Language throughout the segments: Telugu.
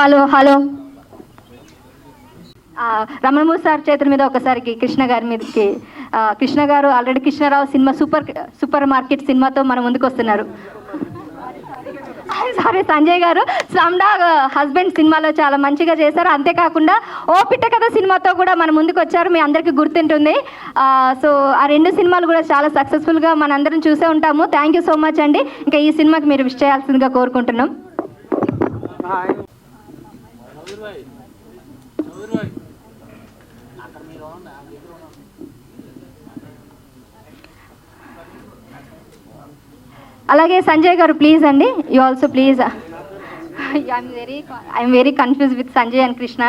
హలో హలో రమణమూర్తి సార్ చేతుల మీద ఒకసారికి కృష్ణ గారి మీదకి కృష్ణ గారు already Krishnarao cinema supermarket సినిమాతో మన ముందుకు వస్తున్నారు. సారీ సంజయ్ గారు స్లమ్ డాగ్ హస్బెండ్ సినిమాలో చాలా మంచిగా చేశారు. అంతేకాకుండా ఓ పిట్ట కథ సినిమాతో కూడా మన ముందుకు వచ్చారు, మీ అందరికీ గుర్తుంటుంది. సో ఆ రెండు సినిమాలు కూడా చాలా సక్సెస్ఫుల్గా మనందరం చూసే ఉంటాము. థ్యాంక్ యూ సో మచ్ అండి. ఇంకా ఈ సినిమాకి మీరు విష్ చేయాల్సిందిగా కోరుకుంటున్నాం. అలాగే సంజయ్ గారు ప్లీజ్ అండి, you also please. I'm very confuse with Sanjay and Krishna.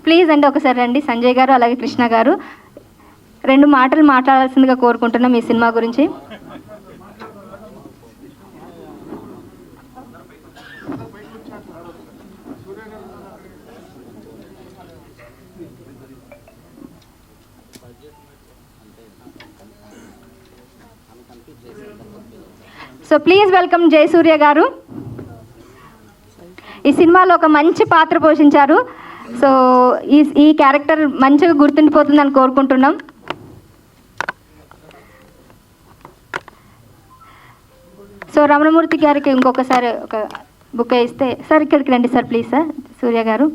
Please అండి ఒకసారి రండి సంజయ్ గారు అలాగే కృష్ణ గారు, రెండు మాటలు మాట్లాడాల్సిందిగా కోరుకుంటున్నాం ఈ సినిమా గురించి. సో ప్లీజ్ వెల్కమ్ జయసూర్య గారు. ఈ సినిమాలో ఒక మంచి పాత్ర పోషించారు. సో ఈ క్యారెక్టర్ మంచిగా గుర్తుండిపోతుందని కోరుకుంటున్నాం. సో రమణమూర్తి గారికి ఇంకొకసారి ఒక బుక్ ఇస్తే సార్ ఇక్కడికి రండి sir please sir. Surya garu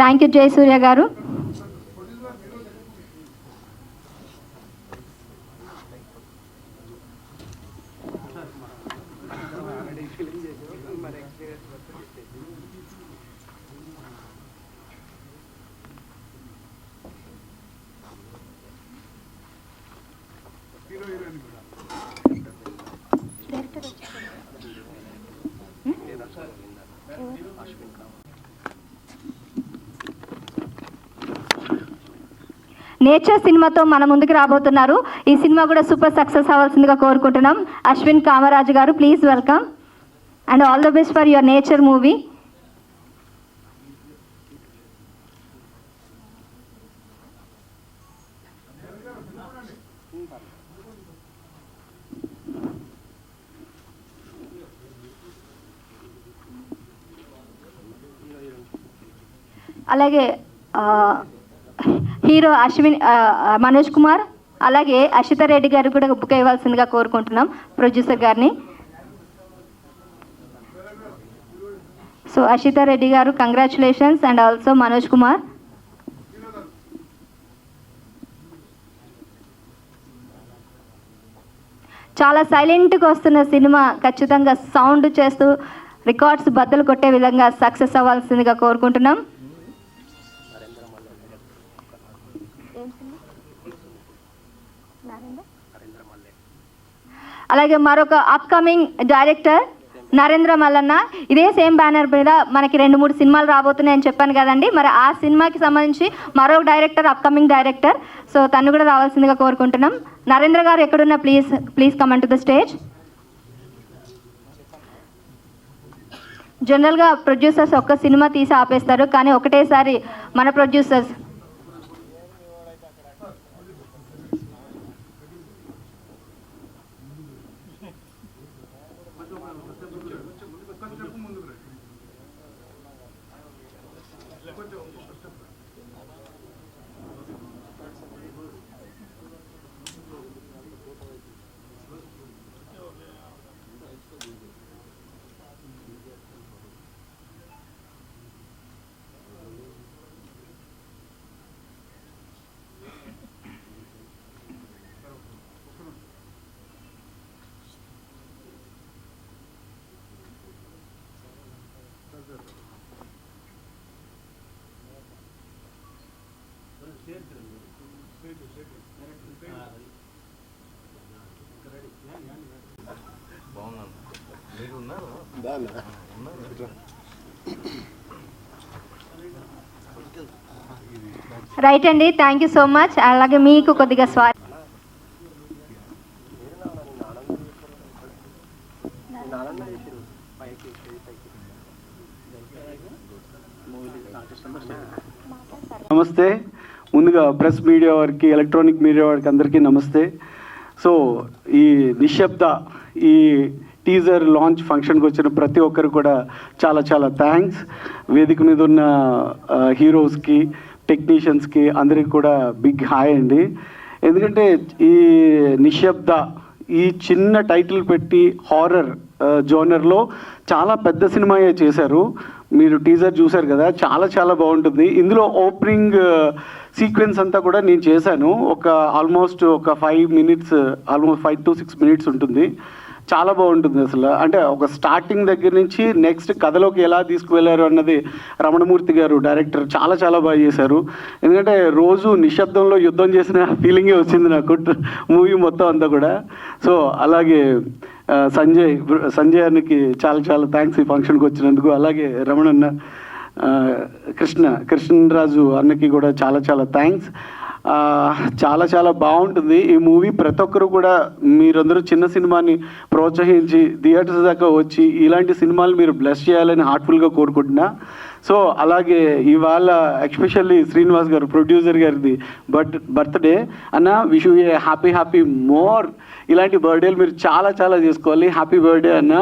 thank you Jayasurya గారు. నేచర్ సినిమాతో మన ముందుకు రాబోతున్నారు. ఈ సినిమా కూడా సూపర్ సక్సెస్ అవ్వాల్సిందిగా కోరుకుంటున్నాం. అశ్విన్ కామరాజు గారు please welcome and all the best for your nature movie. అలాగే హీరో అశ్విన్ మనోజ్ కుమార్ అలాగే అషిత రెడ్డి గారు కూడా బుక్ ఇవ్వాల్సిందిగా కోరుకుంటున్నాం ప్రొడ్యూసర్ గారిని. సో అషిత రెడ్డి గారు congratulations and also Manoj Kumar. చాలా సైలెంట్గా వస్తున్న సినిమా ఖచ్చితంగా సౌండ్ చేస్తూ రికార్డ్స్ బద్దలు కొట్టే విధంగా సక్సెస్ అవ్వాల్సిందిగా కోరుకుంటున్నాం. అలాగే మరొక అప్కమింగ్ డైరెక్టర్ నరేంద్ర మల్లన్న. ఇదే సేమ్ బ్యానర్ మీద మనకి 2-3 సినిమాలు రాబోతున్నాయని చెప్పాను కదండి. మరి ఆ సినిమాకి సంబంధించి మరొక డైరెక్టర్ అప్కమింగ్ డైరెక్టర్, సో తను కూడా రావాల్సిందిగా కోరుకుంటున్నాం. నరేంద్ర గారు ఎక్కడున్నా please come to the stage. జనరల్గా ప్రొడ్యూసర్స్ ఒక్క సినిమా తీసి ఆపేస్తారు, కానీ ఒకటేసారి మన ప్రొడ్యూసర్స్ రైట్ అండి, థ్యాంక్ యూ సో మచ్. అలాగే మీకు కొద్దిగా నమస్తే. ముందుగా ప్రెస్ మీడియా వారికి, ఎలక్ట్రానిక్ మీడియా వారికి అందరికీ నమస్తే. సో ఈ నిశ్శబ్ద ఈ టీజర్ లాంచ్ ఫంక్షన్కి వచ్చిన ప్రతి ఒక్కరు కూడా చాలా చాలా థ్యాంక్స్. వేదిక మీద ఉన్న హీరోస్కి, టెక్నీషియన్స్కి అందరికి కూడా బిగ్ హాయ్ అండి. ఎందుకంటే ఈ నిశ్శబ్ద ఈ చిన్న టైటిల్ పెట్టి హారర్ జోనర్లో చాలా పెద్ద సినిమాయే చేశారు. మీరు టీజర్ చూశారు కదా, చాలా చాలా బాగుంటుంది. ఇందులో ఓపెనింగ్ సీక్వెన్స్ అంతా కూడా నేను చేశాను. ఆల్మోస్ట్ ఒక 5 minutes, ఆల్మోస్ట్ 5 to 6 minutes ఉంటుంది. చాలా బాగుంటుంది అసలు. అంటే ఒక స్టార్టింగ్ దగ్గర నుంచి నెక్స్ట్ కథలోకి ఎలా తీసుకువెళ్ళారు అన్నది రమణమూర్తి గారు డైరెక్టర్ చాలా చాలా బాగా చేశారు. ఎందుకంటే రోజు నిశ్శబ్దంలో యుద్ధం చేసిన ఫీలింగే వచ్చింది నాకు మూవీ మొత్తం అంతా కూడా. సో అలాగే సంజయ్ అన్నకి చాలా చాలా థ్యాంక్స్ ఈ ఫంక్షన్కి వచ్చినందుకు. అలాగే రమణన్న, కృష్ణరాజు అన్నకి కూడా చాలా చాలా థ్యాంక్స్. చాలా చాలా బాగుంటుంది ఈ మూవీ. ప్రతి ఒక్కరు కూడా మీరందరూ చిన్న సినిమాని ప్రోత్సహించి థియేటర్స్ దాకా వచ్చి ఇలాంటి సినిమాలు మీరు బ్లెస్ చేయాలని హార్ట్ఫుల్గా కోరుకుంటున్నా. సో అలాగే ఇవాళ ఎస్పెషల్లీ శ్రీనివాస్ గారు ప్రొడ్యూసర్ గారిది బర్త్డే అన్న. Wish you A happy more. ఇలాంటి బర్త్డేలు మీరు చాలా చాలా చేసుకోవాలి. హ్యాపీ బర్త్డే అన్న.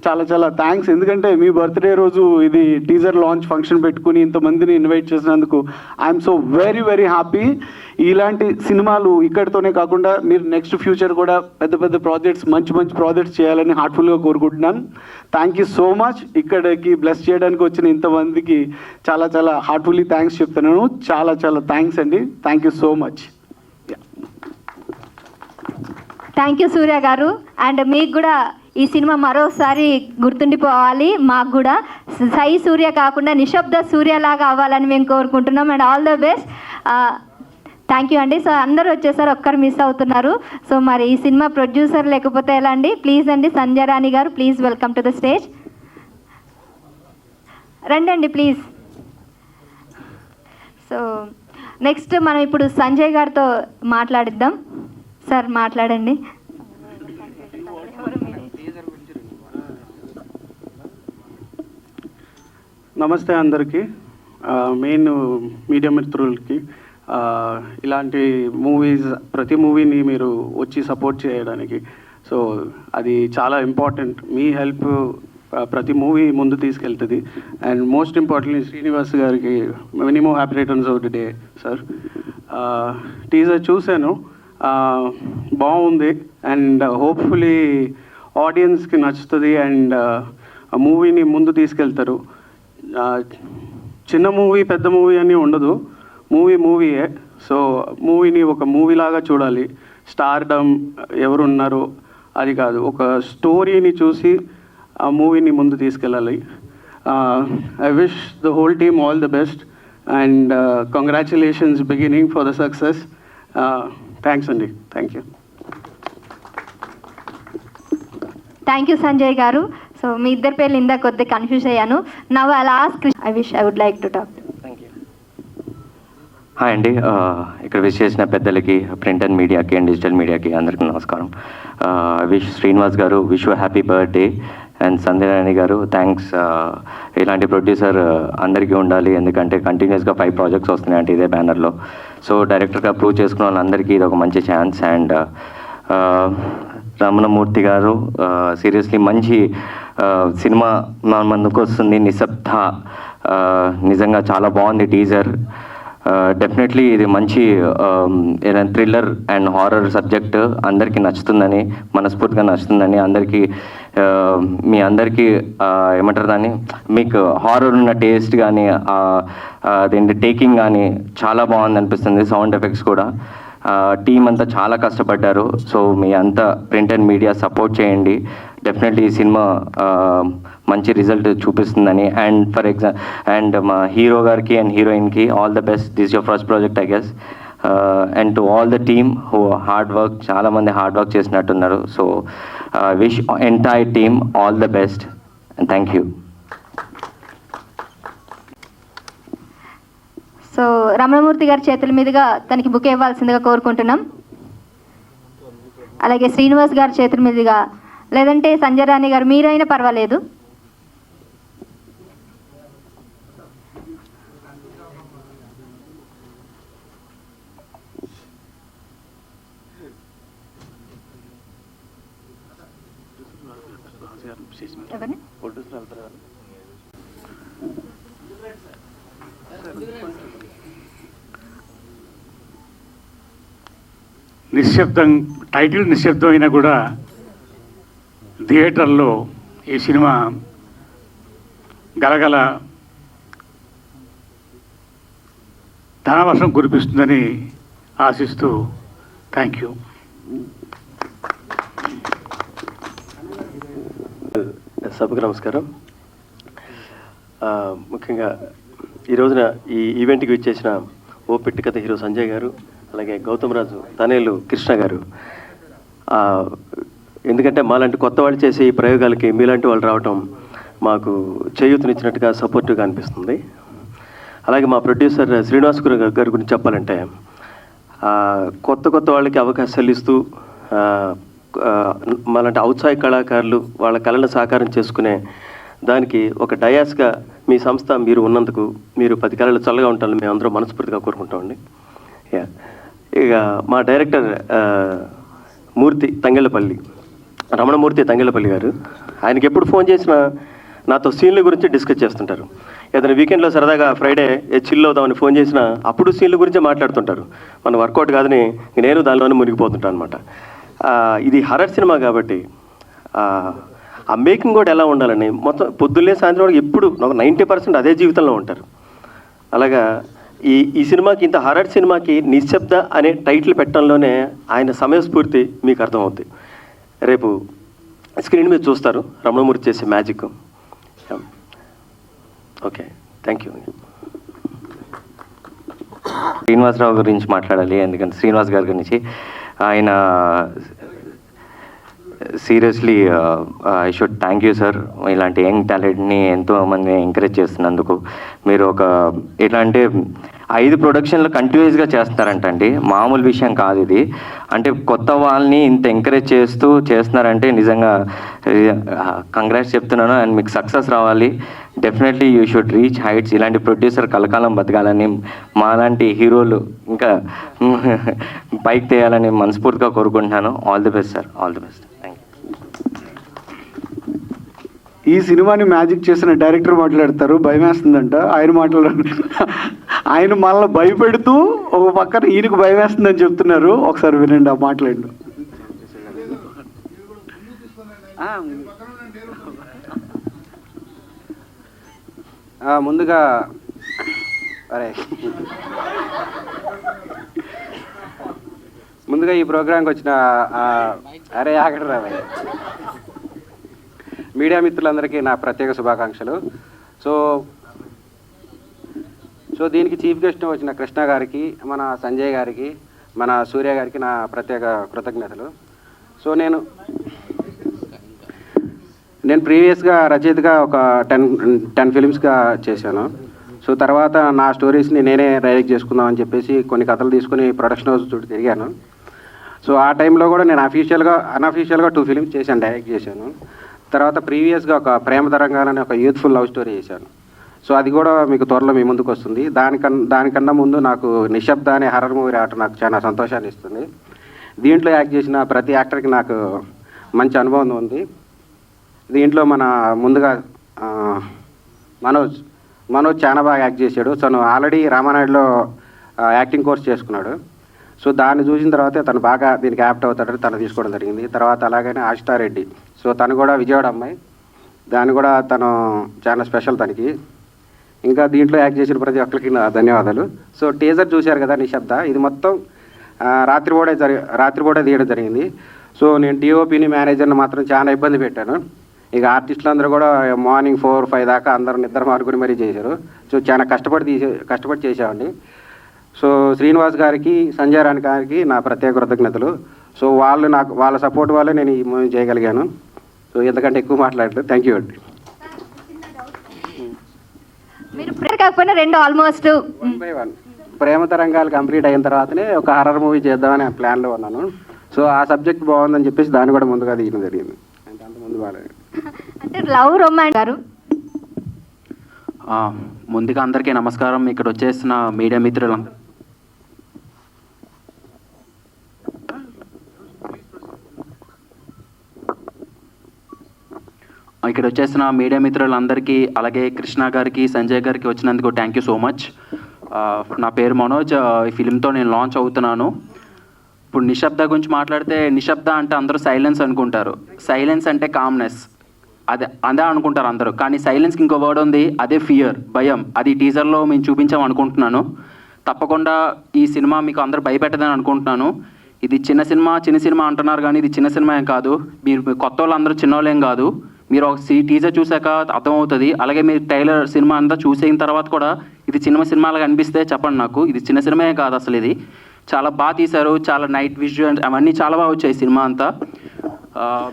చాలా చాలా థ్యాంక్స్. ఎందుకంటే మీ బర్త్డే రోజు ఇది టీజర్ లాంచ్ ఫంక్షన్ పెట్టుకుని ఇంతమందిని ఇన్వైట్ చేసినందుకు ఐఎమ్ సో వెరీ హ్యాపీ. ఇలాంటి సినిమాలు ఇక్కడితోనే కాకుండా మీరు నెక్స్ట్ ఫ్యూచర్ కూడా పెద్ద పెద్ద ప్రాజెక్ట్స్, మంచి ప్రాజెక్ట్స్ చేయాలని హార్ట్ఫుల్గా కోరుకుంటున్నాను. Thank you so much. ఇక్కడికి బ్లెస్ చేయడానికి వచ్చిన ఇంతమందికి చాలా చాలా హార్ట్ఫుల్లీ థ్యాంక్స్ చెప్తున్నాను. చాలా చాలా థ్యాంక్స్ అండి. Thank you so much. Thank you Surya garu. And మీకు కూడా ఈ సినిమా మరోసారి గుర్తుండిపోవాలి. మాకు కూడా సై సూర్య కాకుండా నిశ్శబ్ద సూర్యలాగా అవ్వాలని మేము కోరుకుంటున్నాం. And all the best. Thank you అండి. సో అందరూ వచ్చేసారు, ఒక్కరు మిస్ అవుతున్నారు. సో మరి ఈ సినిమా ప్రొడ్యూసర్ లేకపోతే ఎలా అండి? ప్లీజ్ అండి, సంజయ్ రాణి గారు please welcome to the stage. రండి ప్లీజ్. సో నెక్స్ట్ మనం ఇప్పుడు సంజయ్ గారితో మాట్లాడిద్దాం. సార్ మాట్లాడండి. నమస్తే అందరికీ. మెయిన్ మీడియా మిత్రులకి, ఇలాంటి మూవీస్ ప్రతి మూవీని మీరు వచ్చి సపోర్ట్ చేయడానికి, సో అది చాలా ఇంపార్టెంట్. మీ హెల్ప్ ప్రతి మూవీ ముందు తీసుకెళ్తుంది. అండ్ మోస్ట్ ఇంపార్టెంట్లీ శ్రీనివాస్ గారికి many more happy returns of the day sir. Teaser చూశాను, బాగుంది. అండ్ హోప్ఫుల్లీ ఆడియన్స్కి నచ్చుతుంది అండ్ మూవీని ముందు తీసుకెళ్తారు. చిన్న మూవీ పెద్ద మూవీ అని ఉండదు, మూవీయే. సో మూవీని ఒక మూవీలాగా చూడాలి. స్టార్డమ్ ఎవరున్నారో అది కాదు, ఒక స్టోరీని చూసి ఆ మూవీని ముందు తీసుకెళ్ళాలి. I wish the whole team all the best and congratulations beginning for the success. Thanks అండి. Thank you. Thank you Sanjay garu. So మీ ఇద్దరి పేర్లు ఇందాక కొద్దిగా కన్ఫ్యూజ్ అయ్యాను. Now I ask, I would like to talk. Hi అండి. ఇక్కడ విష్ చేసిన పెద్దలకి, ప్రింట్ అండ్ మీడియాకి అండ్ డిజిటల్ మీడియాకి అందరికీ నమస్కారం. Wish Srinivas garu wish happy birthday. And Sanjay Rani garu thanks. ఇలాంటి ప్రొడ్యూసర్ అందరికీ ఉండాలి, ఎందుకంటే కంటిన్యూస్గా 5 projects వస్తున్నాయంటే ఇదే బ్యానర్లో. సో డైరెక్టర్గా ప్రూవ్ చేసుకున్న వాళ్ళందరికీ ఇది ఒక మంచి ఛాన్స్. అండ్ రమణమూర్తి గారు సీరియస్లీ మంచి సినిమా మన ముందుకు వస్తుంది, నిశ్శబ్ద. నిజంగా చాలా బాగుంది టీజర్. డెఫినెట్లీ ఇది మంచి థ్రిల్లర్ అండ్ హారర్ సబ్జెక్ట్ అందరికీ నచ్చుతుందని, మనస్ఫూర్తిగా నచ్చుతుందని అందరికీ, మీ అందరికీ ఏమంటారు దాన్ని, మీకు హారర్ ఉన్న టేస్ట్ కానీ అదేంటి టేకింగ్ కానీ చాలా బాగుంది అనిపిస్తుంది. సౌండ్ ఎఫెక్ట్స్ కూడా టీం అంతా చాలా కష్టపడ్డారు. సో మీ అంతా ప్రింట్ అండ్ మీడియా సపోర్ట్ చేయండి. డెఫినెట్లీ ఈ సినిమా మంచి రిజల్ట్ చూపిస్తుందని. అండ్ మా హీరో గారికి అండ్ హీరోయిన్కి all the best. This your first project I guess. And to all the team who hard work, చాలామంది హార్డ్ వర్క్ చేసినట్టున్నారు. So wish entire team all the best and thank you. So Ramanamurthy గారి చేతుల మీదుగా తనకి బుక్ ఇవ్వాల్సిందిగా కోరుకుంటున్నాం. అలాగే శ్రీనివాస్ గారి చేతుల మీదుగా, లేదంటే సంజయ్ రాణి గారు మీరైనా పర్వాలేదు. ఎవరిని? నిశ్శబ్దం, టైటిల్ నిశ్శబ్దం అయినా కూడా థియేటర్లో ఈ సినిమా గలగల ధనవర్షం కురిపిస్తుందని ఆశిస్తూ థ్యాంక్ యూ. సభకు నమస్కారం. ముఖ్యంగా ఈ రోజున ఈ ఈవెంట్కి విచ్చేసిన ఓ పెట్టికథ హీరో సంజయ్ గారు, అలాగే గౌతమ్ రాజు తనేలు కృష్ణ గారు. ఎందుకంటే మాలాంటి కొత్త వాళ్ళు చేసే ఈ ప్రయోగాలకి మీలాంటి వాళ్ళు రావటం మాకు చేయూతనిచ్చినట్టుగా సపోర్టివ్గా అనిపిస్తుంది. అలాగే మా ప్రొడ్యూసర్ శ్రీనివాస్ గారి గురించి చెప్పాలంటే కొత్త వాళ్ళకి అవకాశాలు ఇస్తూ మాలాంటి ఔత్సాహిక కళాకారులు వాళ్ళ కళను సాకారం చేసుకునే దానికి ఒక డయాస్గా మీ సంస్థ మీరు ఉన్నందుకు మీరు 10 కళలు చల్లగా ఉంటారని మేము అందరూ మనస్ఫూర్తిగా కోరుకుంటామండి. ఇక మా డైరెక్టర్ మూర్తి తంగెళ్ళపల్లి, రమణమూర్తి తంగెళ్ళపల్లి గారు, ఆయనకి ఎప్పుడు ఫోన్ చేసినా నాతో సీన్ల గురించి డిస్కస్ చేస్తుంటారు. ఏదైనా వీకెండ్లో సరదాగా ఫ్రైడే చిల్ అవుదామని ఫోన్ చేసినా అప్పుడు సీన్ల గురించే మాట్లాడుతుంటారు. మన వర్కౌట్ కాదని నేను దానిలోనే మునిగిపోతుంటాను అనమాట. ఇది హర్రర్ సినిమా కాబట్టి ఆ మేకింగ్ కూడా ఎలా ఉండాలని మొత్తం పొద్దున్నే సాయంత్రం వరకు ఎప్పుడు ఒక 90% అదే జీవితంలో ఉంటారు. అలాగా ఈ సినిమాకి, ఇంత హర్రర్ సినిమాకి నిశ్శబ్ద అనే టైటిల్ పెట్టడంలోనే ఆయన సమయస్ఫూర్తి మీకు అర్థమవుతుంది. రేపు స్క్రీన్ మీద చూస్తారు రమణమూర్తి చేసే magic. Okay, thank you. Srinivasarao గురించి మాట్లాడాలి. ఎందుకంటే శ్రీనివాస్ గారి గురించి ఆయన seriously I should thank you sir. ఇలాంటి యంగ్ టాలెంట్ని ఎంతోమంది ఎంకరేజ్ చేస్తున్నందుకు. మీరు ఎట్లా అంటే 5 ప్రొడక్షన్లు కంటిన్యూస్గా చేస్తున్నారంటండి, మామూలు విషయం కాదు ఇది. అంటే కొత్త వాళ్ళని ఇంత ఎంకరేజ్ చేస్తున్నారంటే నిజంగా కంగ్రాట్స్ చెప్తున్నాను. అండ్ మీకు సక్సెస్ రావాలి. Definitely you should reach heights. ఇలాంటి ప్రొడ్యూసర్ కలకాలం బతకాలని, మాలాంటి హీరోలు ఇంకా పైకి తేయాలని మనస్ఫూర్తిగా కోరుకుంటున్నాను. All the best sir, all the best. Thank you. ఈ సినిమాని మ్యాజిక్ చేసిన డైరెక్టర్ మాట్లాడతారు, భయం వేస్తుందంట. ఆయన మనల్ని భయపెడుతూ ఒక పక్కన ఈయనకు భయం వేస్తుందని చెప్తున్నారు. ఒకసారి వినండి ఆ మాట్లాడు. ముందుగా ఈ ప్రోగ్రాంకి వచ్చిన ఆగడ రావయ్య మీడియా మిత్రులందరికీ నా ప్రత్యేక శుభాకాంక్షలు. సో దీనికి చీఫ్ గెస్ట్ వచ్చిన కృష్ణ గారికి, మన సంజయ్ గారికి, మన సూర్య గారికి నా ప్రత్యేక కృతజ్ఞతలు. సో నేను ప్రీవియస్గా రచయితగా ఒక 10 ఫిలిమ్స్గా చేశాను. సో తర్వాత నా స్టోరీస్ని నేనే డైరెక్ట్ చేసుకుందామని చెప్పేసి కొన్ని కథలు తీసుకుని ప్రొడక్షన్ హౌస్ చుట్టూ తిరిగాను. సో ఆ టైంలో కూడా నేను అన్అఫీషియల్గా 2 ఫిలిమ్స్ చేశాను, డైరెక్ట్ చేశాను. తర్వాత ప్రీవియస్గా ఒక ప్రేమ తరంగాలని ఒక యూత్ఫుల్ లవ్ స్టోరీ చేశాను. సో అది కూడా మీకు త్వరలో మీ ముందుకు వస్తుంది. దానికన్నా ముందు నాకు నిశ్శబ్ద అనే హర్రర్ మూవీ రావటం నాకు చాలా సంతోషాన్ని ఇస్తుంది. దీంట్లో యాక్ట్ చేసిన ప్రతి యాక్టర్కి నాకు మంచి అనుభవం ఉంది. దీంట్లో మన ముందుగా మనోజ్ చాలా బాగా యాక్ట్ చేశాడు. తను ఆల్రెడీ రామానాయుడులో యాక్టింగ్ కోర్స్ చేసుకున్నాడు. సో దాన్ని చూసిన తర్వాత తను బాగా దీనికి యాప్ట్ అవుతాడని తను తీసుకోవడం జరిగింది. తర్వాత అలాగనే ఆశితారెడ్డి, సో తను కూడా విజయవాడ అమ్మాయి, దాన్ని కూడా తను చాలా స్పెషల్ తనకి. ఇంకా దీంట్లో యాక్ట్ చేసిన ప్రతి ఒక్కరికి నా ధన్యవాదాలు. సో టీజర్ చూశారు కదా నిశ్శబ్ద, ఇది మొత్తం రాత్రిపూటే తీయడం జరిగింది. సో నేను టీఓపీని మేనేజర్ని మాత్రం చాలా ఇబ్బంది పెట్టాను. ఇక ఆర్టిస్టులు అందరూ కూడా మార్నింగ్ 4-5 దాకా అందరూ నిద్ర మానుకుని మరీ చేశారు. సో చాలా కష్టపడి చేసామండి. సో శ్రీనివాస్ గారికి, సంజయ్ రాణి గారికి నా ప్రత్యేక కృతజ్ఞతలు. సో వాళ్ళ సపోర్ట్ వల్లే నేను ఈ మూవీ చేయగలిగాను. సో ఎందుకంటే ఎక్కువ మాట్లాడలేదు. థ్యాంక్ యూ అండి. మీరు కాకపోయినా 2 ఆల్మోస్ట్ 1 by 1 ప్రేమ తరంగాలు కంప్లీట్ అయిన తర్వాతనే ఒక హర్రర్ మూవీ చేద్దామని ప్లాన్లో ఉన్నాను. సో ఆ సబ్జెక్ట్ బాగుందని చెప్పేసి దాన్ని కూడా ముందుగా తీయడం జరిగింది. అంటే అంతకుముందు బాగాలేదు. అంటే లవ్ రొమాన్స్ గారు. ముందుగా అందరికీ నమస్కారం. ఇక్కడ వచ్చేసిన మీడియా మిత్రులందరూ ఇక్కడ వచ్చేసిన మీడియా మిత్రులందరికీ, అలాగే కృష్ణ గారికి, సంజయ్ గారికి వచ్చినందుకు థ్యాంక్ యూ సో మచ్. నా పేరు మనోజ్. ఈ ఫిలింతో నేను లాంచ్ అవుతున్నాను. ఇప్పుడు నిశ్శబ్ద గురించి మాట్లాడితే, నిశ్శబ్ద అంటే అందరూ సైలెన్స్ అనుకుంటారు. సైలెన్స్ అంటే కామ్నెస్, అదే అనుకుంటారు అందరూ. కానీ సైలెన్స్కి ఇంకో వర్డ్ ఉంది, అదే ఫియర్, భయం. అది టీజర్లో మేము చూపించాం అనుకుంటున్నాను. తప్పకుండా ఈ సినిమా మీకు అందరూ భయపెట్టదని అనుకుంటున్నాను. ఇది చిన్న సినిమా అంటున్నారు, కానీ ఇది చిన్న సినిమా ఏం కాదు. మీరు కొత్త వాళ్ళు అందరూ చిన్నోళ్ళేం కాదు. మీరు ఒక టీజర్ చూసాక అర్థమవుతుంది. అలాగే మీరు ట్రైలర్ సినిమా అంతా చూసిన తర్వాత కూడా ఇది చిన్న సినిమాలాగా అనిపిస్తే చెప్పండి నాకు. ఇది చిన్న సినిమా కాదు అసలు. ఇది చాలా బాగా తీశారు. చాలా నైట్ విజువల్ అవన్నీ చాలా బాగా వచ్చాయి సినిమా అంతా.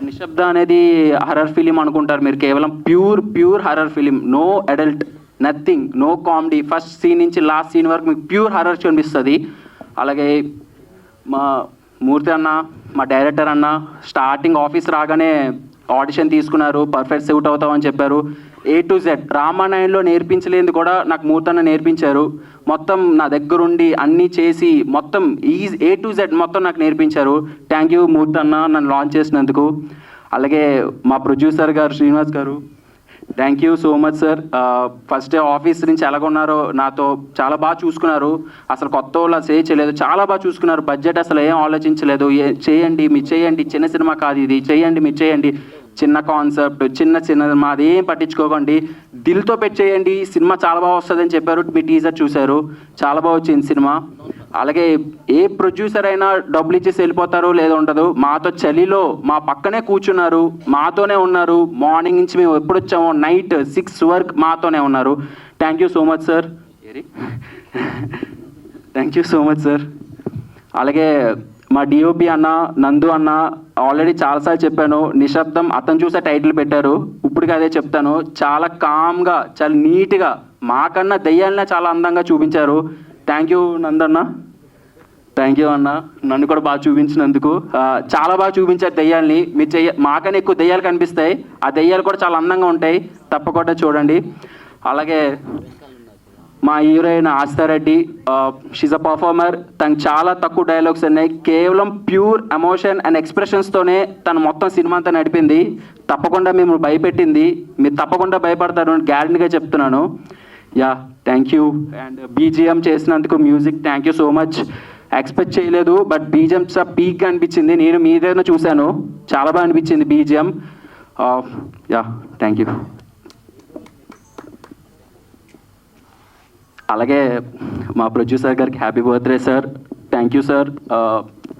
నిశ్శబ్ద అనేది హర్రర్ ఫిలిం అనుకుంటారు మీరు. కేవలం pure horror film. No adult, nothing, no comedy. First scene నుంచి లాస్ట్ సీన్ వరకు మీకు ప్యూర్ హర్రర్ కనిపిస్తుంది. అలాగే మా మూర్తి అన్న, మా డైరెక్టర్ అన్న స్టార్టింగ్ ఆఫీస్ రాగానే ఆడిషన్ తీసుకున్నారు. పర్ఫెక్ట్ సూట్ అవుతామని చెప్పారు. A to Z రామాయణంలో నేర్పించలేనిది కూడా నాకు మూర్తన్న నేర్పించారు. మొత్తం నా దగ్గరుండి అన్నీ చేసి మొత్తం A to Z మొత్తం నాకు నేర్పించారు. థ్యాంక్ యూ మూర్తన్న, నన్ను లాంచ్ చేసినందుకు. అలాగే మా ప్రొడ్యూసర్ గారు శ్రీనివాస్ గారు, thank you so much sir. First day office నుంచి ఎలాగొన్నారో నాతో చాలా బాగా చూసుకున్నారు. అసలు కొత్త వాళ్ళు చేయలేదు, చాలా బాగా చూసుకున్నారు. బడ్జెట్ అసలు ఏం ఆలోచించలేదు. చేయండి మీరు చేయండి, చిన్న సినిమా కాదు ఇది, చేయండి మీరు చేయండి, చిన్న కాన్సెప్ట్, చిన్న సినిమా అదేం పట్టించుకోకండి, దిల్తో పెట్టి చేయండి, సినిమా చాలా బాగా వస్తుందని చెప్పారు. మీ టీజర్ చూశారు, చాలా బాగా వచ్చింది సినిమా. అలాగే ఏ ప్రొడ్యూసర్ అయినా డబ్బులు ఇచ్చేసి వెళ్ళిపోతారు, లేదా ఉండదు. మాతో చలిలో మా పక్కనే కూర్చున్నారు, మాతోనే ఉన్నారు. మార్నింగ్ నుంచి మేము ఎప్పుడు వచ్చామో నైట్ 6 వరకు మాతోనే ఉన్నారు. Thank you so much sir. Thank you so much sir. అలాగే మా డిఓపి అన్న, నందు అన్న, ఆల్రెడీ చాలాసార్లు చెప్పాను, నిశ్శబ్దం అతను చూసే టైటిల్ పెట్టారు. ఇప్పటికీ అదే చెప్తాను. చాలా కామ్గా, చాలా నీట్గా, మాకన్నా దెయ్యాలనే చాలా అందంగా చూపించారు. థ్యాంక్ యూ నందన్న, థ్యాంక్ యూ అన్న, నన్ను కూడా బాగా చూపించినందుకు. చాలా బాగా చూపించారు దెయ్యాల్ని. మీరు మాకన్నా ఎక్కువ దెయ్యాలు కనిపిస్తాయి. ఆ దెయ్యాలు కూడా చాలా అందంగా ఉంటాయి, తప్పకుండా చూడండి. అలాగే మా హీరోయిన్ ఆస్థారెడ్డి, షీజ్ అ పర్ఫార్మర్. తనకు చాలా తక్కువ డైలాగ్స్ ఉన్నాయి. కేవలం ప్యూర్ ఎమోషన్ అండ్ ఎక్స్ప్రెషన్స్తోనే తను మొత్తం సినిమా అంతా నడిపింది. తప్పకుండా మేము భయపెట్టింది. మీరు తప్పకుండా భయపడతారు గ్యారెంటీగా చెప్తున్నాను. Yeah, thank you. And BGM చేసినందుకు music thank you so much. Expect చేయలేదు, బట్ బీజిఎం పీక్గా అనిపించింది. నేను మీ దగ్గర చూశాను, చాలా బాగా అనిపించింది బీజిఎం. Yeah, thank you. అలాగే మా ప్రొడ్యూసర్ గారికి happy birthday sir. Thank you sir.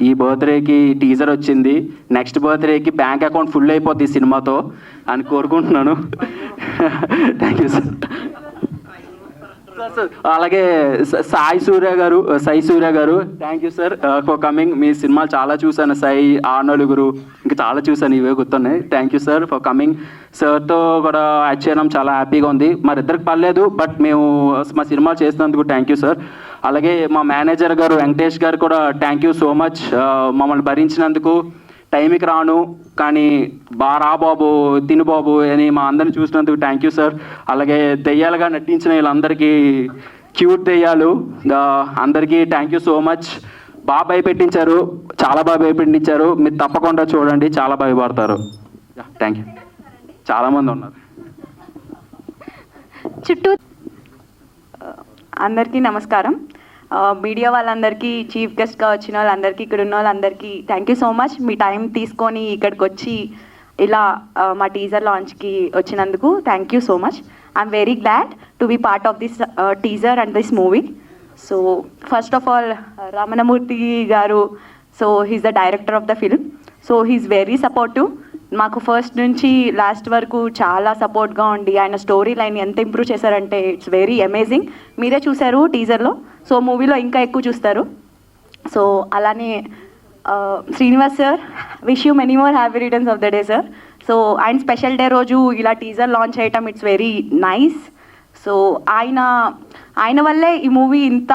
ఈ బర్త్డేకి టీజర్ వచ్చింది, నెక్స్ట్ బర్త్డేకి బ్యాంక్ అకౌంట్ ఫుల్ అయిపోద్ది ఈ సినిమాతో అని కోరుకుంటున్నాను. Thank you sir. అలాగే Sai Surya garu thank you sir for coming. మీ సినిమాలు చాలా చూశాను, సాయి, ఆనలుగురు, ఇంకా చాలా చూశాను, ఇవే గుర్తున్నాయి. Thank you sir for coming. సార్తో కూడా యాడ్ చేయడం చాలా హ్యాపీగా ఉంది. మరిద్దరికి పర్లేదు, బట్ మేము మా సినిమా చేసినందుకు థ్యాంక్ యూ సార్. అలాగే మా మేనేజర్ గారు వెంకటేష్ గారు కూడా థ్యాంక్ యూ సో మచ్. మమ్మల్ని భరించినందుకు. టైంకి రాను కానీ రా బాబు, తిను బాబు అని మా అందరిని చూసినందుకు థ్యాంక్ యూ సార్. అలాగే దెయ్యాలుగా నటించిన వీళ్ళందరికీ, క్యూట్ దెయ్యాలు అందరికీ థ్యాంక్ యూ సో మచ్. బాగా భయపెట్టించారు, చాలా బాగా భయపెట్టించారు. మీరు తప్పకుండా చూడండి, చాలా భయపడతారు. Thank you. చాలామంది ఉన్నారు చుట్టూ. అందరికీ నమస్కారం. మీడియా వాళ్ళందరికీ, చీఫ్ గెస్ట్గా వచ్చిన వాళ్ళందరికీ, ఇక్కడ ఉన్న వాళ్ళందరికీ థ్యాంక్ యూ సో మచ్. మీ టైం తీసుకొని ఇక్కడికి వచ్చి ఇలా మా టీజర్ లాంచ్కి వచ్చినందుకు thank you so much. I'm very glad to be part of this teaser and this movie. So first of all Ramanamurthy garu, so he's the director of the film. So he's very supportive. మాకు ఫస్ట్ నుంచి లాస్ట్ వరకు చాలా సపోర్ట్గా ఉండి ఆయన స్టోరీ లైన్ ఎంత ఇంప్రూవ్ చేశారంటే ఇట్స్ వెరీ అమేజింగ్. మీరే చూశారు టీజర్లో, సో మూవీలో ఇంకా ఎక్కువ చూస్తారు. సో అలానే Srinivas sir, wish you many more happy returns of the day sir. So ఆయన స్పెషల్ డే రోజు ఇలా టీజర్ లాంచ్ చేయటం ఇట్స్ వెరీ నైస్. సో ఆయన వల్లే ఈ మూవీ ఇంత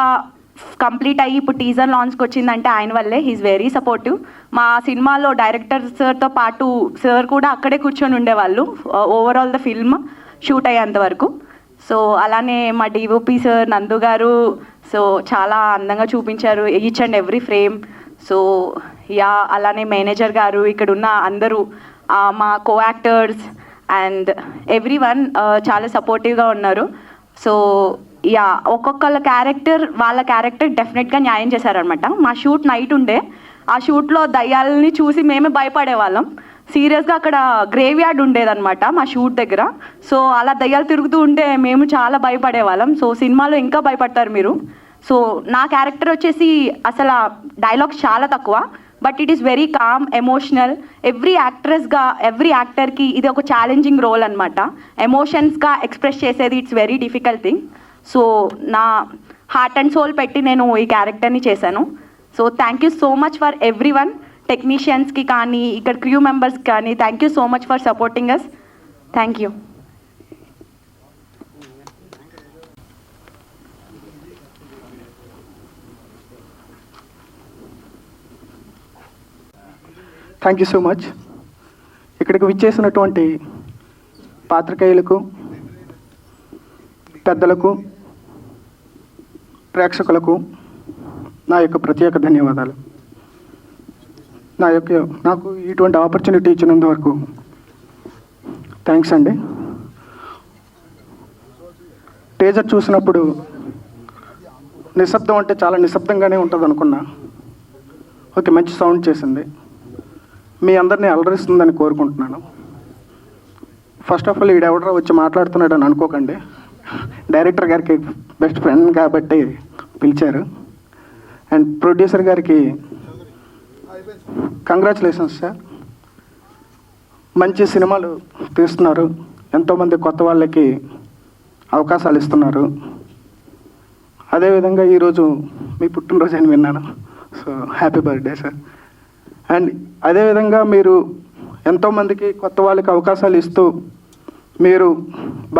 కంప్లీట్ అయ్యి ఇప్పుడు టీజర్ లాంచ్కి వచ్చిందంటే ఆయన వల్లే. He's very supportive. మా సినిమాలో డైరెక్టర్ సార్తో పాటు సార్ కూడా అక్కడే కూర్చొని ఉండేవాళ్ళు ఓవరాల్ ద ఫిల్మ్ షూట్ అయ్యేంత వరకు. సో అలానే మా డిఓపి సార్ నందు గారు, సో చాలా అందంగా చూపించారు each and every frame. So yeah, అలానే మేనేజర్ గారు, ఇక్కడ ఉన్న అందరూ, మా co actors and every one చాలా సపోర్టివ్గా ఉన్నారు. సో యా, ఒక్కొక్కళ్ళ క్యారెక్టర్ వాళ్ళ క్యారెక్టర్ డెఫినెట్గా న్యాయం చేశారనమాట. మా షూట్ నైట్ ఉండే, ఆ షూట్లో దయ్యాలని చూసి మేమే భయపడేవాళ్ళం. సీరియస్గా అక్కడ గ్రేవ్ యార్డ్ ఉండేదన్నమాట మా షూట్ దగ్గర. సో అలా దయ్యాలు తిరుగుతూ ఉంటే మేము చాలా భయపడేవాళ్ళం. సో సినిమాలో ఇంకా భయపడతారు మీరు. సో నా క్యారెక్టర్ వచ్చేసి అసలు డైలాగ్స్ చాలా తక్కువ, but it is very calm, emotional. Every యాక్టర్కి ఇది ఒక ఛాలెంజింగ్ రోల్ అనమాట. ఎమోషన్స్గా ఎక్స్ప్రెస్ చేసేది it's very difficult thing. So నా హార్ట్ అండ్ సోల్ పెట్టి నేను ఈ క్యారెక్టర్ని చేశాను. So thank you so much for everyone, టెక్నీషియన్స్కి కానీ ఇక్కడ క్రూ మెంబర్స్కి కానీ thank you so much for supporting us. Thank you. Thank you so much. ఇక్కడికి విచ్చేసినటువంటి పాత్రికేయులకు, పెద్దలకు, ప్రేక్షకులకు నా యొక్క ప్రత్యేక ధన్యవాదాలు. నాకు ఇటువంటి ఆపర్చునిటీ ఇచ్చినందువరకు థ్యాంక్స్ అండి. టీజర్ చూసినప్పుడు నిశ్శబ్దం అంటే చాలా నిశ్శబ్దంగానే ఉంటుంది అనుకున్నా. ఓకే, మంచి సౌండ్ చేసింది, మీ అందరినీ అలరిస్తుందని కోరుకుంటున్నాను. ఫస్ట్ ఆఫ్ ఆల్ ఈడెవడరా వచ్చి మాట్లాడుతున్నాడు అని అనుకోకండి, డైరెక్టర్ గారికి బెస్ట్ ఫ్రెండ్ కాబట్టి పిలిచారు. అండ్ ప్రొడ్యూసర్ గారికి కంగ్రాచులేషన్స్ సార్. మంచి సినిమాలు తీస్తున్నారు, ఎంతోమంది కొత్త వాళ్ళకి అవకాశాలు ఇస్తున్నారు. అదేవిధంగా ఈరోజు మీ పుట్టినరోజు అని విన్నాను, so happy birthday sir. And అదేవిధంగా మీరు ఎంతోమందికి కొత్త వాళ్ళకి అవకాశాలు ఇస్తూ మీరు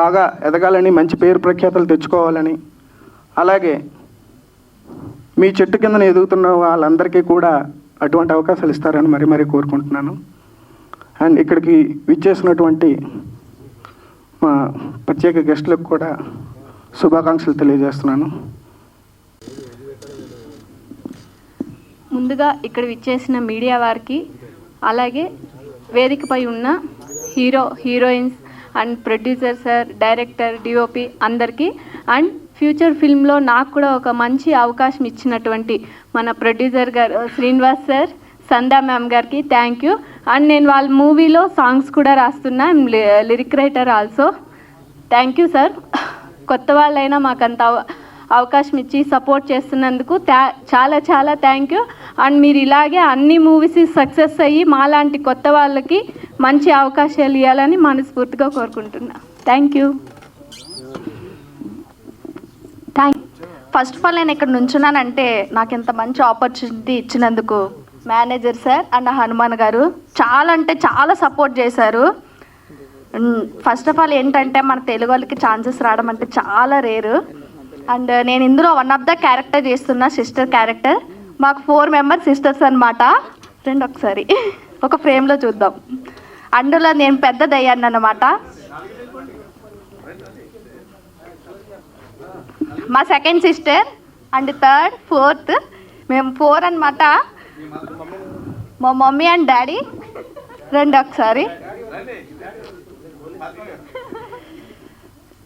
బాగా ఎదగాలని, మంచి పేరు ప్రఖ్యాతలు తెచ్చుకోవాలని, అలాగే మీ చెట్టు కిందన ఎదుగుతున్న వాళ్ళందరికీ కూడా అటువంటి అవకాశాలు ఇస్తారని మరీ కోరుకుంటున్నాను. అండ్ ఇక్కడికి విచ్చేసినటువంటి మా ప్రత్యేక గెస్టులకు కూడా శుభాకాంక్షలు తెలియజేస్తున్నాను. ముందుగా ఇక్కడ విచ్చేసిన మీడియా వారికి, అలాగే వేదికపై ఉన్న heroines and producer sir, director, DOP అందరికీ, అండ్ ఫ్యూచర్ ఫిల్మ్లో నాకు కూడా ఒక మంచి అవకాశం ఇచ్చినటువంటి మన ప్రొడ్యూసర్ గారు శ్రీనివాస్ సార్, సంధ్యా మ్యామ్ గారికి థ్యాంక్ యూ. అండ్ నేను వాళ్ళ మూవీలో సాంగ్స్ కూడా రాస్తున్నా, lyric writer also. Thank you sir. కొత్త వాళ్ళైనా మాకంత అవకాశం ఇచ్చి సపోర్ట్ చేస్తున్నందుకు చాలా చాలా థ్యాంక్ యూ. అండ్ మీరు ఇలాగే అన్ని మూవీస్ సక్సెస్ అయ్యి మాలాంటి కొత్త వాళ్ళకి మంచి అవకాశాలు ఇవ్వాలని మనస్ఫూర్తిగా కోరుకుంటున్నా. Thank you. First of all నేను ఇక్కడ నుంచున్నానంటే నాకు ఇంత మంచి ఆపర్చునిటీ ఇచ్చినందుకు మేనేజర్ సార్ అండ్ హనుమాన్ గారు చాలా అంటే చాలా సపోర్ట్ చేశారు. ఫస్ట్ ఆఫ్ ఆల్ ఏంటంటే మన తెలుగు వాళ్ళకి ఛాన్సెస్ రావడం అంటే చాలా రేరు. అండ్ నేను ఇందులో వన్ ఆఫ్ ద క్యారెక్టర్ చేస్తున్నా, సిస్టర్ క్యారెక్టర్. మాకు 4 మెంబర్స్ సిస్టర్స్ అనమాట. రెండు ఒకసారి ఒక ఫ్రేమ్లో చూద్దాం. అందులో నేను పెద్ద దయ్యాన్ని అన్నమాట. మా second sister and third, fourth, మేము 4 అనమాట. మా మమ్మీ అండ్ డాడీ రెండు ఒకసారి.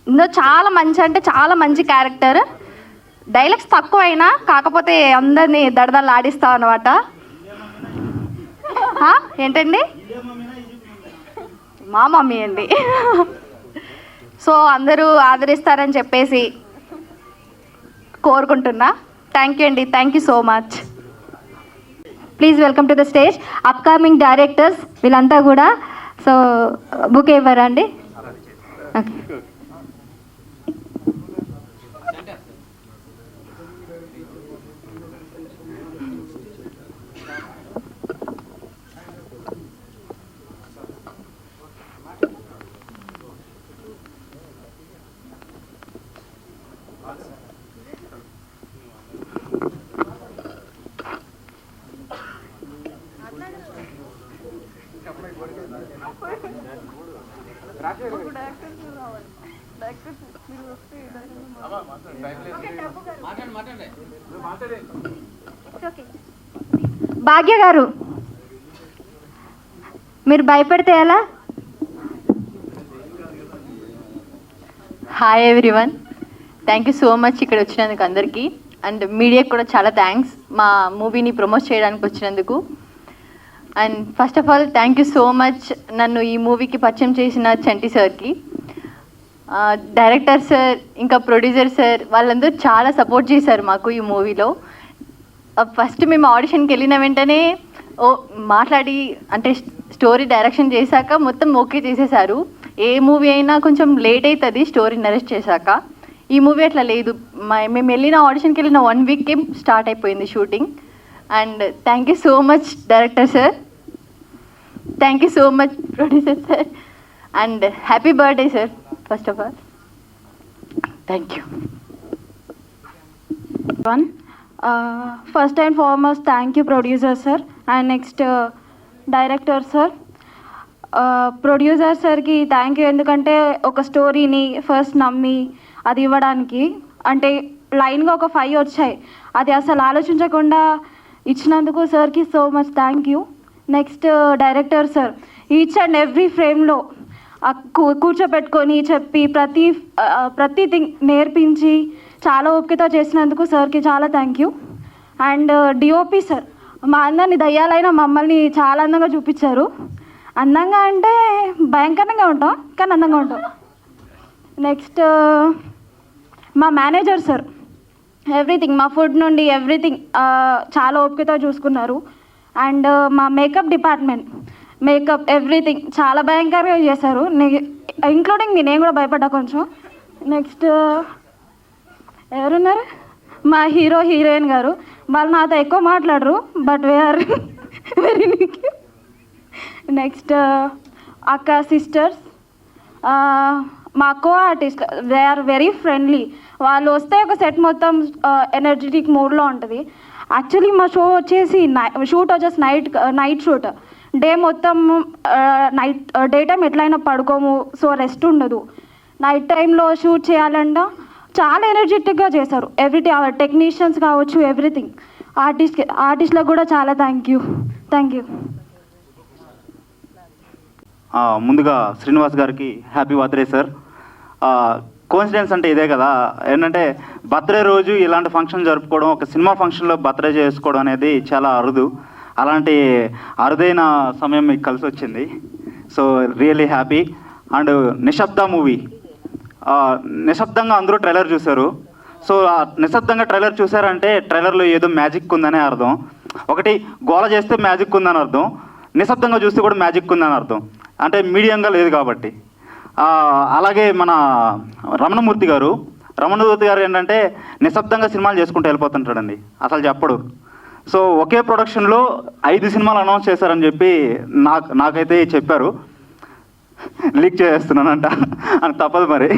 ఇందులో చాలా మంచి అంటే చాలా మంచి క్యారెక్టర్. డైలాగ్స్ తక్కువైనా కాకపోతే అందరినీ దడదలు ఆడిస్తాం అనమాట. ఏంటండి? మా మమ్మీ అండి. సో అందరూ ఆదరిస్తారని చెప్పేసి కోరుకుంటున్నా. థ్యాంక్ యూ అండి. Thank you so much. Please welcome to the stage upcoming directors. వీళ్ళంతా కూడా సో బుక్ ఇవ్వరా అండి? ఓకే. భాగ్య గారు, మీరు భయపెడితే ఎలా? Hi everyone, thank you so much ఇక్కడ వచ్చినందుకు అందరికీ. అండ్ మీడియాకి కూడా చాలా థ్యాంక్స్ మా మూవీని ప్రమోట్ చేయడానికి వచ్చినందుకు. And first of all thank you so much నన్ను ఈ మూవీకి పరిచయం చేసిన చంటి సార్కి, డైరెక్టర్ సార్, ఇంకా ప్రొడ్యూసర్ సార్, వాళ్ళందరూ చాలా సపోర్ట్ చేశారు మాకు ఈ మూవీలో. ఫస్ట్ మేము ఆడిషన్కి వెళ్ళిన వెంటనే మాట్లాడి అంటే స్టోరీ డైరెక్షన్ చేశాక మొత్తం ఓకే చేసేసారు. ఏ మూవీ అయినా కొంచెం లేట్ అవుతుంది స్టోరీ నరేట్ చేశాక, ఈ మూవీ అట్లా లేదు. మేము వెళ్ళిన ఆడిషన్కి వెళ్ళిన 1 వీక్కే స్టార్ట్ అయిపోయింది shooting. And thank you so much director sir, thank you so much producer sir, and happy birthday sir first of all. Thank you. First and foremost, thank you producer sir, and next director sir. Producer సార్కి థ్యాంక్ యూ, ఎందుకంటే ఒక స్టోరీని ఫస్ట్ నమ్మి అది ఇవ్వడానికి, అంటే లైన్గా ఒక 5 వచ్చాయి, అది అసలు ఆలోచించకుండా ఇచ్చినందుకు సార్కి so much thank you. Next director sir, each and every ఫ్రేమ్లో కూర్చోబెట్టుకొని చెప్పి ప్రతి థింగ్ నేర్పించి చాలా ఓపికతో చేసినందుకు సార్కి చాలా thank you. And DOP sir, మా అందరిని దయ్యాలైన మమ్మల్ని చాలా అందంగా చూపించారు. అందంగా అంటే భయంకరంగా ఉంటాం, కానీ అందంగా ఉంటాం. నెక్స్ట్ మా మేనేజర్ సార్, ఎవ్రీథింగ్, మా ఫుడ్ నుండి ఎవ్రీథింగ్ చాలా ఓపికతో చూసుకున్నారు. అండ్ మా మేకప్ డిపార్ట్మెంట్, మేకప్ ఎవ్రీథింగ్ చాలా భయంకరంగా చేశారు, ఇంక్లూడింగ్ నేను కూడా భయపడ్డా కొంచెం. నెక్స్ట్ ఎవరున్నారు, మా హీరో హీరోయిన్ గారు, వాళ్ళు నాతో ఎక్కువ మాట్లాడరు, బట్ వీఆర్ వెరీ నెక్స్ట్ అక్క సిస్టర్స్, మా co artist, they are very friendly. వాళ్ళు వస్తే ఒక సెట్ మొత్తం ఎనర్జెటిక్ మూడ్లో ఉంటుంది. యాక్చువల్లీ మా షో వచ్చేసి షూట్ వచ్చేసి నైట్ షూట్, డే మొత్తం డే టైం ఎట్లయినా పడుకోము, సో రెస్ట్ ఉండదు. నైట్ టైంలో షూట్ చేయాలంటే చాలా ఎనర్జెటిక్గా చేశారు. టెక్నీషియన్స్ కావచ్చు, ఎవ్రీథింగ్. ఆర్టిస్ట్లకు కూడా చాలా థ్యాంక్ యూ. ముందుగా శ్రీనివాస్ గారికి హ్యాపీ బర్త్డే సార్. కోఇన్సిడెన్స్ అంటే ఇదే కదా, ఏంటంటే బర్త్డే రోజు ఇలాంటి ఫంక్షన్ జరుపుకోవడం, ఒక సినిమా ఫంక్షన్లో బర్త్డే చేసుకోవడం అనేది చాలా అరుదు. అలాంటి అరుదైన సమయం మీకు కలిసి వచ్చింది, సో రియల్లీ హ్యాపీ. అండ్ నిశ్శబ్ద మూవీ, నిశ్శబ్దంగా అందరూ ట్రైలర్ చూశారు. సో నిశ్శబ్దంగా ట్రైలర్ చూసారంటే ట్రైలర్లో ఏదో మ్యాజిక్ ఉందనే అర్థం. ఒకటి గోల చేస్తే మ్యాజిక్ ఉందని అర్థం, నిశ్శబ్దంగా చూస్తే కూడా మ్యాజిక్ ఉందని అర్థం, అంటే మీడియంగా లేదు కాబట్టి. అలాగే మన రమణమూర్తి గారు ఏంటంటే నిశ్శబ్దంగా సినిమాలు చేసుకుంటూ వెళ్ళిపోతుంటాడండి, అసలు చెప్పడు. సో ఒకే ప్రొడక్షన్లో 5 సినిమాలు అనౌన్స్ చేశారని చెప్పి నాకైతే చెప్పారు. లీక్ చేస్తున్నానంట అని తప్పదు మరి.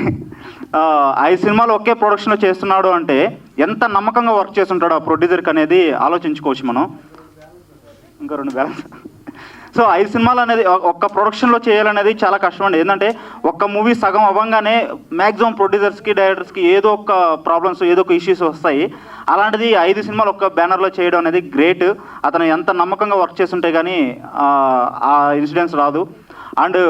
5 సినిమాలు ఒకే ప్రొడక్షన్లో చేస్తున్నాడు అంటే ఎంత నమ్మకంగా వర్క్ చేస్తుంటాడు ఆ ప్రొడ్యూసర్కి అనేది ఆలోచించుకోవచ్చు మనం. ఇంకా 2 బ్యాలెన్స్. సో 5 సినిమాలు అనేది ఒక్క ప్రొడక్షన్లో చేయాలనేది చాలా కష్టం అండి. ఏంటంటే ఒక్క మూవీ సగం అవ్వగానే మ్యాక్సిమం ప్రొడ్యూసర్స్కి, డైరెక్టర్స్కి ఏదో ఒక ప్రాబ్లమ్స్, ఏదో ఒక ఇష్యూస్ వస్తాయి. అలాంటిది 5 సినిమాలు ఒక్క బ్యానర్లో చేయడం అనేది గ్రేట్. అతను ఎంత నమ్మకంగా వర్క్ చేస్తుంటే కానీ ఆ ఇన్సిడెంట్స్ రాదు. అండ్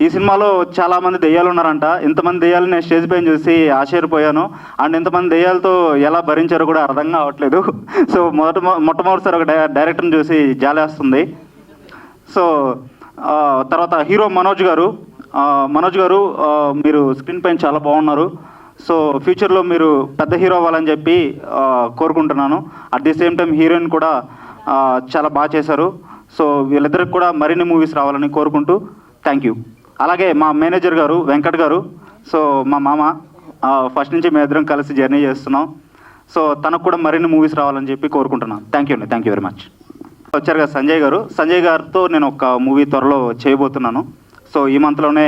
ఈ సినిమాలో చాలామంది దెయ్యాలు ఉన్నారంట. ఇంతమంది దెయ్యాలు నేను స్టేజ్ పైన చూసి ఆశ్చర్యపోయాను. అండ్ ఇంతమంది దెయ్యాలతో ఎలా భరించారో కూడా అర్థం కావట్లేదు. సో మొట్టమొదటిసారి ఒక డైరెక్టర్ని చూసి జాలేస్తుంది. సో తర్వాత హీరో మనోజ్ గారు మీరు స్క్రీన్ పైన చాలా బాగున్నారు. సో ఫ్యూచర్లో మీరు పెద్ద హీరో అవ్వాలని చెప్పి కోరుకుంటున్నాను. At the same time heroine కూడా చాలా బాగా చేశారు. సో వీళ్ళిద్దరికి కూడా మరిన్ని మూవీస్ రావాలని కోరుకుంటూ థ్యాంక్ యూ. అలాగే మా మేనేజర్ గారు వెంకట్ గారు, సో మా మామ, ఫస్ట్ నుంచి మేము ఇద్దరం కలిసి జర్నీ చేస్తున్నాం. సో తనకు కూడా మరిన్ని మూవీస్ రావాలని చెప్పి కోరుకుంటున్నాను. Thank you very much. వచ్చారు కదా సంజయ్ గారితో నేను ఒక మూవీ త్వరలో చేయబోతున్నాను. సో ఈ మంత్లోనే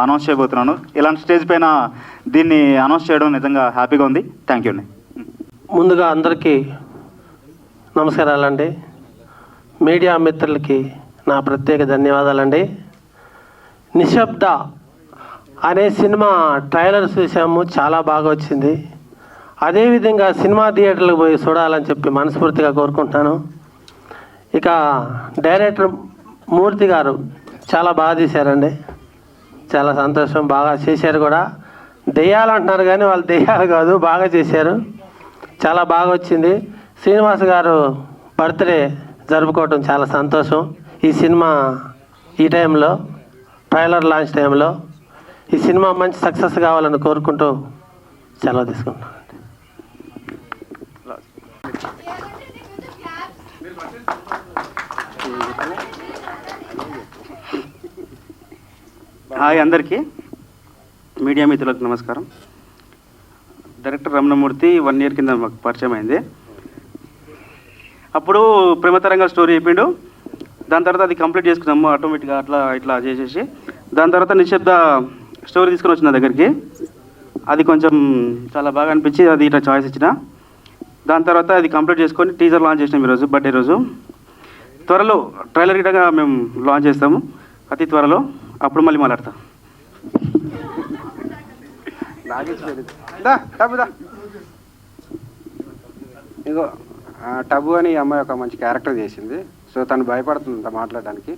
అనౌన్స్ చేయబోతున్నాను. ఇలాంటి స్టేజ్ పైన దీన్ని అనౌన్స్ చేయడం నిజంగా హ్యాపీగా ఉంది. థ్యాంక్ యూ అండి. ముందుగా అందరికీ నమస్కారాలండి. మీడియా మిత్రులకి నా ప్రత్యేక ధన్యవాదాలండి. నిశ్శబ్ద అనే సినిమా ట్రైలర్ చూసాము, చాలా బాగా వచ్చింది. అదేవిధంగా సినిమా థియేటర్లకు పోయి చూడాలని చెప్పి మనస్ఫూర్తిగా కోరుకుంటున్నాను. ఇక డైరెక్టర్ మూర్తి గారు చాలా బాగా తీశారండి, చాలా సంతోషం, బాగా చేశారు కూడా. దెయ్యాలు అంటున్నారు కానీ వాళ్ళు దెయ్యాలు కాదు, బాగా చేశారు, చాలా బాగా వచ్చింది. శ్రీనివాస్ గారు బర్త్డే జరుపుకోవటం చాలా సంతోషం. ఈ సినిమా ఈ టైంలో ట్రైలర్ లాంచ్ టైంలో ఈ సినిమా మంచి సక్సెస్ కావాలని కోరుకుంటూ సెలవు తీసుకుంటాను. హాయ్ అందరికీ, మీడియా మిత్రులకు నమస్కారం. డైరెక్టర్ రమణమూర్తి 1 year కింద మాకు పరిచయం అయింది. అప్పుడు ప్రేమతరంగా స్టోరీ చెప్పిండు. దాని తర్వాత అది కంప్లీట్ చేసుకున్నాము ఆటోమేటిక్గా, అట్లా ఇట్లా చేసేసి దాని తర్వాత నిశ్శబ్ద స్టోరీ తీసుకుని వచ్చిన దగ్గరికి. అది కొంచెం చాలా బాగా అనిపించి అది ఇట్లా చాయిస్ ఇచ్చిన. దాని తర్వాత అది కంప్లీట్ చేసుకొని టీజర్ లాంచ్ చేసినాం ఈరోజు, బర్త్డే రోజు. త్వరలో ట్రైలర్ గిట్టగా మేము లాంచ్ చేస్తాము, అతి త్వరలో. అప్పుడు మళ్ళీ మాట్లాడతాం. ఇగో టబు అని ఈ అమ్మాయి ఒక మంచి క్యారెక్టర్ చేసింది. సో తను భయపడుతుంది మాట్లాడడానికి.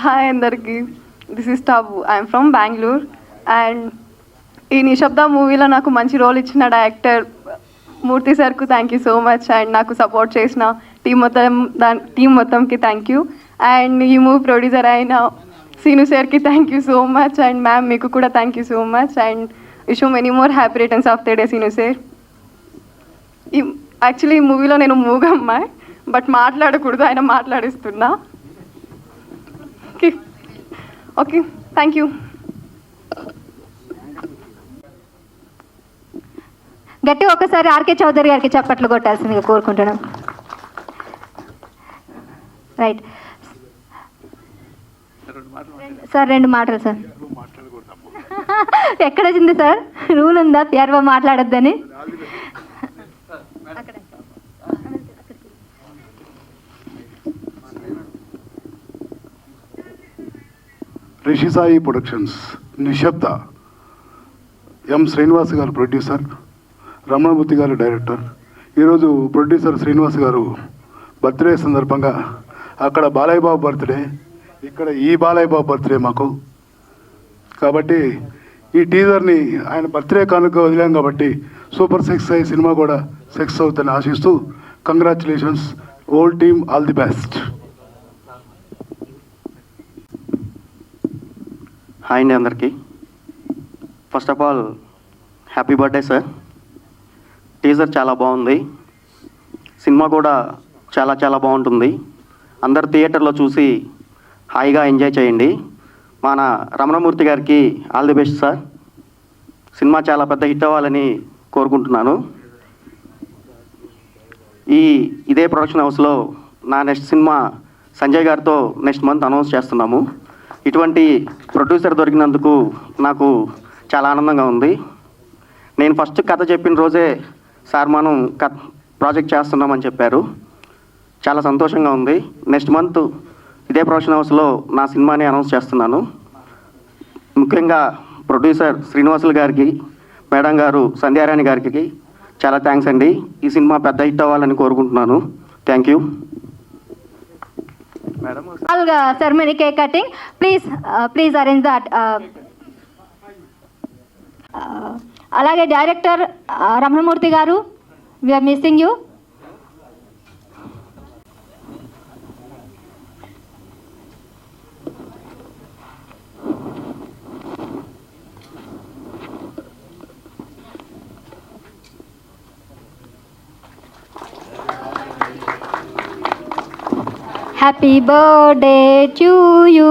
హాయ్ అందరికీ, this is Tabu. I'm from Bengaluru. And ఈ నిశ్శబ్ద మూవీలో నాకు మంచి రోల్ ఇచ్చిన డైరెక్టర్ మూర్తి సార్కు thank you so much. And నాకు సపోర్ట్ చేసిన టీం మొత్తంకి థ్యాంక్ యూ. అండ్ ఈ మూవీ ప్రొడ్యూసర్ అయిన సీను సార్కి thank you so much. And ma'am మీకు కూడా thank you so much. And wish you many more happy returns of the day Seenu sir. Actually ఈ మూవీలో నేను మూగమ్మాయి, బట్ మాట్లాడకూడదు, ఆయన మాట్లాడిస్తున్నా. Okay, thank you. గట్టి ఒకసారి ఆర్కే చౌదరి గారికి చప్పట్లు కొట్టాల్సిందిగా కోరుకుంటున్నాం. రైట్ సార్, 2 మాటలు సార్. ఎక్కడ వచ్చింది సార్, రూల్ ఉందా ప్యార్వ మాట్లాడొద్దని? రిషి సాయి ప్రొడక్షన్స్, నిశ్శబ్ద, ఎం శ్రీనివాస్ గారు ప్రొడ్యూసర్, రమణమూర్తి గారు డైరెక్టర్. ఈరోజు ప్రొడ్యూసర్ శ్రీనివాస్ గారు బర్త్డే సందర్భంగా అక్కడ బాలయ్య బాబు బర్త్డే, ఇక్కడ ఈ బాలయ్య బాబు బర్త్డే మాకు. కాబట్టి ఈ టీజర్ని ఆయన బర్త్డే కానుక వదిలాం కాబట్టి సూపర్ 6 అయ్యే సినిమా కూడా 6 అవుతుందని ఆశిస్తూ congratulations all team, all the best. Hi అండి అందరికీ. First of all happy birthday sir. Teaser చాలా బాగుంది, సినిమా కూడా చాలా చాలా బాగుంటుంది. అందరు థియేటర్లో చూసి హాయిగా ఎంజాయ్ చేయండి. మన రమణమూర్తి గారికి all the best sir. Cinema చాలా పెద్ద హిట్ అవ్వాలని కోరుకుంటున్నాను. ఇదే ప్రొడక్షన్ హౌస్లో నా నెక్స్ట్ సినిమా సంజయ్ గారితో నెక్స్ట్ మంత్ అనౌన్స్ చేస్తున్నాము. ఇటువంటి ప్రొడ్యూసర్ దొరికినందుకు నాకు చాలా ఆనందంగా ఉంది. నేను ఫస్ట్ కథ చెప్పిన రోజే సార్ మనం ప్రాజెక్ట్ చేస్తున్నామని చెప్పారు. చాలా సంతోషంగా ఉంది. నెక్స్ట్ మంత్ ఇదే ప్రొడక్షన్ హౌస్లో నా సినిమాని అనౌన్స్ చేస్తున్నాను. ముఖ్యంగా ప్రొడ్యూసర్ శ్రీనివాసులు గారికి, మేడం గారు సంధ్యారాణి గారికి చాలా థ్యాంక్స్ అండి. ఈ సినిమా పెద్ద హిట్ అవ్వాలని కోరుకుంటున్నాను. Thank you madam. Ceremony cake cutting, please arrange that. అలాగే డైరెక్టర్ రమణమూర్తి గారు, we are missing you. Happy birthday to you.